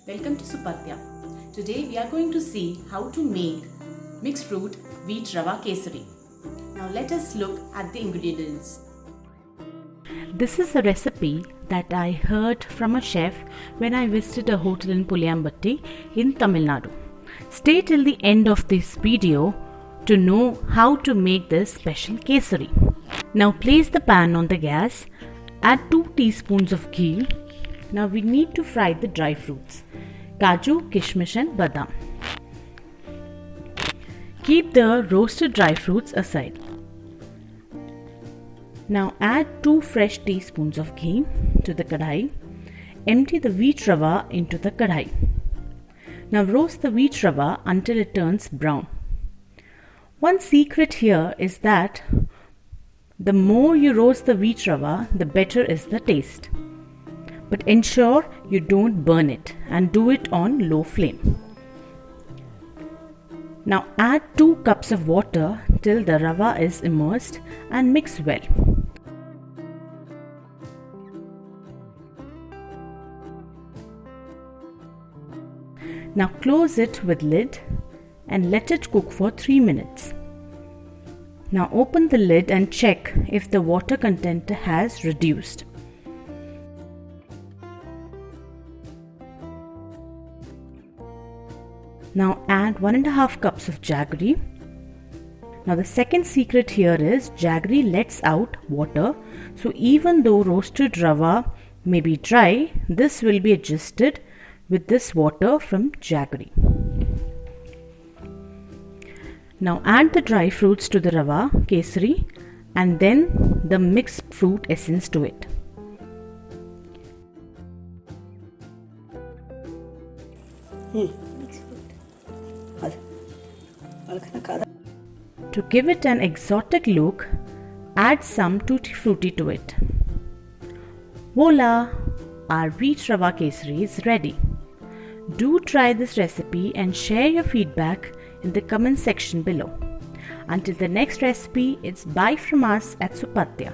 Welcome to Supathya. Today we are going to see how to make mixed fruit wheat Rava Kesari. Now let us look at the ingredients. This is a recipe that I heard from a chef when I visited a hotel in Puliampati in Tamil Nadu. Stay till the end of this video to know how to make this special kesari. Now place the pan on the gas, add 2 teaspoons of ghee. Now we need to fry the dry fruits, kaju, kishmish and badam. Keep the roasted dry fruits aside. Now add 2 fresh teaspoons of ghee to the kadai. Empty the wheat rava into the kadai. Now roast the wheat rava until it turns brown. One secret here is that the more you roast the wheat rava, the better is the taste. But ensure you don't burn it and do it on low flame. Now add 2 cups of water till the rava is immersed and mix well. Now close it with lid and let it cook for 3 minutes. Now open the lid and check if the water content has reduced. Now add 1.5 cups of jaggery. Now the second secret here is jaggery lets out water, so even though roasted rava may be dry, this will be adjusted with this water from jaggery. Now add the dry fruits to the rava kesari and then the mixed fruit essence to it. To give it an exotic look, add some tutti frutti to it. Voila! Our wheat rava kesari is ready. Do try this recipe and share your feedback in the comment section below. Until the next recipe, it's bye from us at Supathya.